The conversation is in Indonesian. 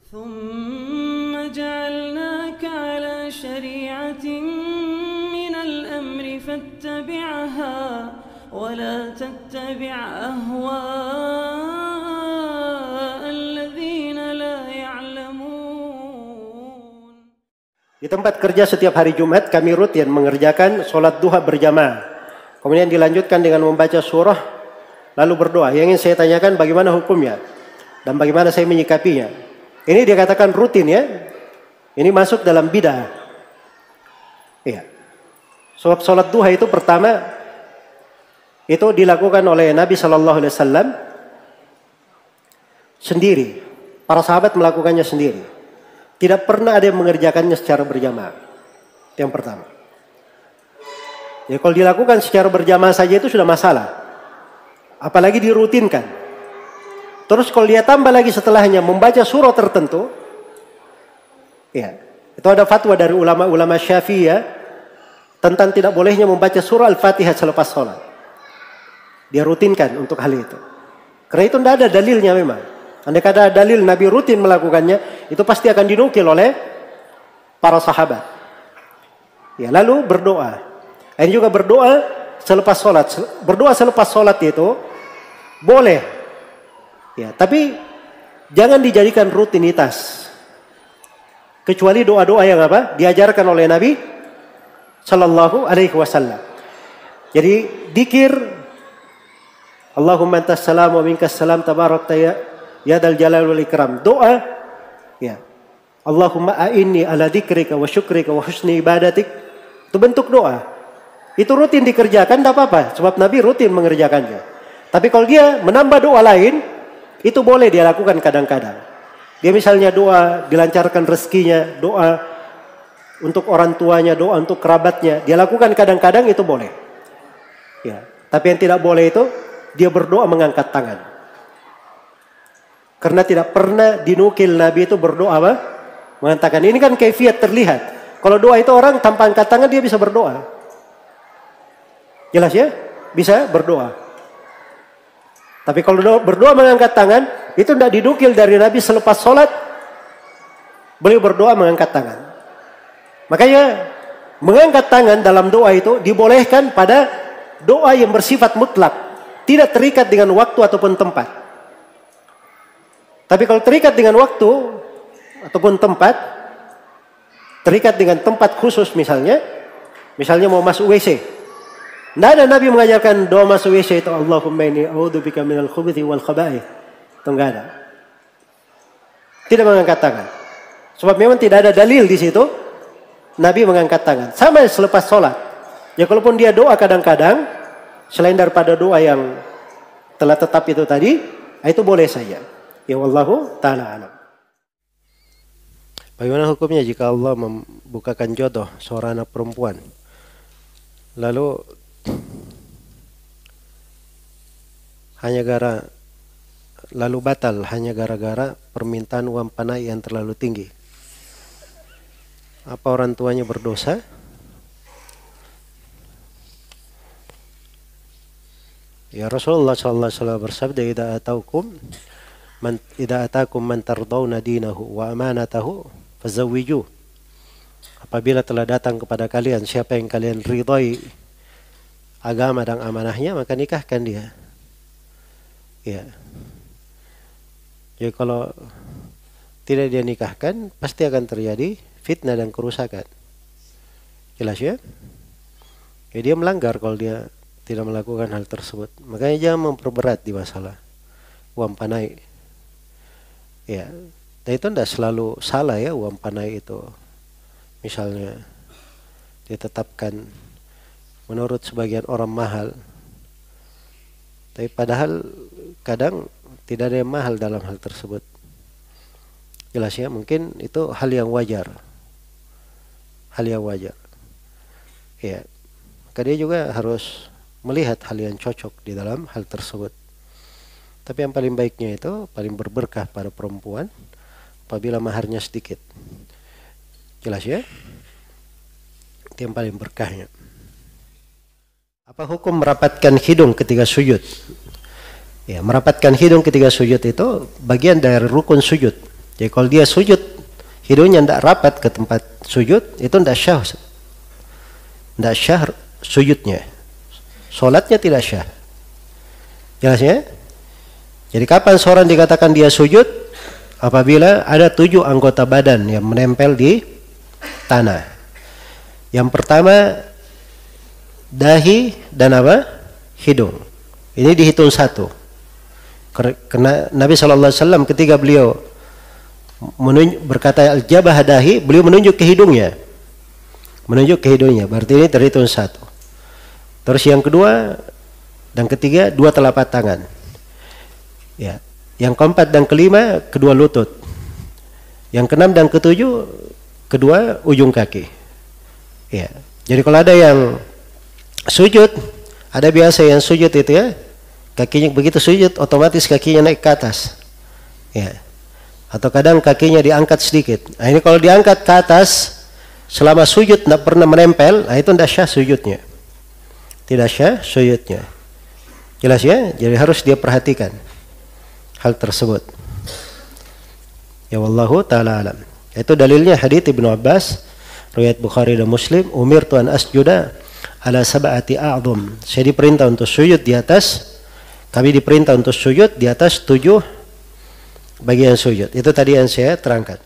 ثم جعلناك على شريعة من الأمر فاتبعها ولا تتبع أهواء الذين لا يعلمون. Di tempat kerja setiap hari Jumat kami rutin mengerjakan sholat duha berjamaah. Kemudian dilanjutkan dengan membaca surah lalu berdoa. Yang ingin saya tanyakan bagaimana hukumnya dan bagaimana saya menyikapinya. Ini dikatakan rutin ya. Ini masuk dalam bid'ah. Iya. Sebab sholat duha itu pertama itu dilakukan oleh Nabi Shallallahu Alaihi Wasallam sendiri. Para sahabat melakukannya sendiri. Tidak pernah ada yang mengerjakannya secara berjamaah. Yang pertama. Ya kalau dilakukan secara berjamaah saja itu sudah masalah. Apalagi dirutinkan. Terus kalau dia tambah lagi setelahnya membaca surah tertentu. Ya, itu ada fatwa dari ulama-ulama Syafi'iyah tentang tidak bolehnya membaca surah Al-Fatihah selepas sholat. Dia rutinkan untuk hal itu. Karena itu tidak ada dalilnya memang. Andai kata dalil Nabi rutin melakukannya, itu pasti akan dinukil oleh para sahabat. Ya, lalu berdoa. Ini juga berdoa selepas sholat. Berdoa selepas sholat itu boleh. Ya, tapi jangan dijadikan rutinitas. Kecuali doa-doa yang apa? Diajarkan oleh Nabi Sallallahu Alaihi Wasallam. Jadi dikir Allahumma antas salam wa minkas salam tabarakta ya dal jalal wal ikram. Doa ya. Allahumma a'inni ala dzikrika wa syukrika wa husni ibadatik. Itu bentuk doa. Itu rutin dikerjakan tidak apa-apa sebab Nabi rutin mengerjakannya. Tapi kalau dia menambah doa lain, itu boleh dia lakukan kadang-kadang. Dia misalnya doa dilancarkan rezekinya, doa untuk orang tuanya, doa untuk kerabatnya, dia lakukan kadang-kadang itu boleh. Ya, tapi yang tidak boleh itu dia berdoa mengangkat tangan. Karena tidak pernah dinukil Nabi itu berdoa apa? Mengatakan ini kan kaifiat terlihat. Kalau doa itu orang tanpa angkat tangan dia bisa berdoa. Jelas ya? Bisa berdoa. Tapi kalau berdoa mengangkat tangan itu tidak dinukil dari Nabi selepas sholat. Beliau berdoa mengangkat tangan. Makanya mengangkat tangan dalam doa itu dibolehkan pada doa yang bersifat mutlak. Tidak terikat dengan waktu ataupun tempat. Tapi kalau terikat dengan waktu ataupun tempat, terikat dengan tempat khusus misalnya mau masuk WC. Tidak ada Nabi mengajarkan doa masuk WC itu Allahumma inni a'udzubika minal khubuthi wal khaba'ith. Itu enggak ada. Tidak mengangkat tangan. Sebab memang tidak ada dalil di situ Nabi mengangkat tangan. Sama selepas sholat. Ya kalaupun dia doa kadang-kadang selain daripada doa yang telah tetap itu tadi, itu boleh saja. Ya wallahu ta'ala alam. Bagaimana hukumnya jika Allah membukakan jodoh seorang anak perempuan lalu batal hanya gara-gara permintaan uang panai yang terlalu tinggi? Apa orang tuanya berdosa? Ya Rasulullah sallallahu alaihi wasallam bersabda, idza atakum man tardawna dinahu wa amanatahu fazawwiju. Apabila telah datang kepada kalian siapa yang kalian ridhai agama dan amanahnya, maka nikahkan dia. Ya. Jadi kalau tidak dia nikahkan, pasti akan terjadi fitnah dan kerusakan. Jelas ya? Ya dia melanggar kalau dia tidak melakukan hal tersebut. Makanya jangan memperberat di masalah uang panai. Ya, dan itu tidak selalu salah ya uang panai itu. Misalnya ditetapkan menurut sebagian orang mahal. Tapi padahal kadang tidak ada yang mahal dalam hal tersebut. Jelas ya, mungkin itu hal yang wajar. Hal yang wajar. Ya, maka dia juga harus melihat hal yang cocok di dalam hal tersebut. Tapi yang paling baiknya itu, paling berberkah pada perempuan apabila maharnya sedikit. Jelas ya? Itu yang paling berkahnya. Apa hukum merapatkan hidung ketika sujud? Ya, merapatkan hidung ketika sujud itu bagian dari rukun sujud. Jadi kalau dia sujud, hidungnya tidak rapat ke tempat sujud, itu tidak syah. Tidak syah sujudnya. Solatnya tidak syah. Jelas ya? Jadi kapan seorang dikatakan dia sujud? Apabila ada 7 anggota badan yang menempel di tanah. Yang pertama, dahi dan apa? Hidung. Ini dihitung 1. Karena Nabi SAW ketika beliau berkata al-jabah dahi, beliau menunjuk ke hidungnya. Menunjuk ke hidungnya, berarti ini terhitung 1. Terus yang kedua dan ketiga, 2 telapak tangan. Ya. Yang keempat dan kelima, kedua lutut. Yang keenam dan ketujuh, kedua ujung kaki. Ya. Jadi kalau ada yang sujud, ada biasa yang sujud itu ya, kakinya begitu sujud, otomatis kakinya naik ke atas. Ya. Atau kadang kakinya diangkat sedikit. Nah ini kalau diangkat ke atas, selama sujud tidak pernah menempel, nah itu tidak syah sujudnya. Tidak syah sujudnya. Jelas ya? Jadi harus dia perhatikan hal tersebut. Ya wallahu ta'ala alam. Itu dalilnya hadits Ibnu Abbas, riwayat Bukhari dan Muslim, umirtu an asjuda ala sab'ati a'dham. Saya diperintah untuk sujud di atas, kami diperintah untuk sujud di atas 7 bagian sujud. Itu tadi yang saya terangkan.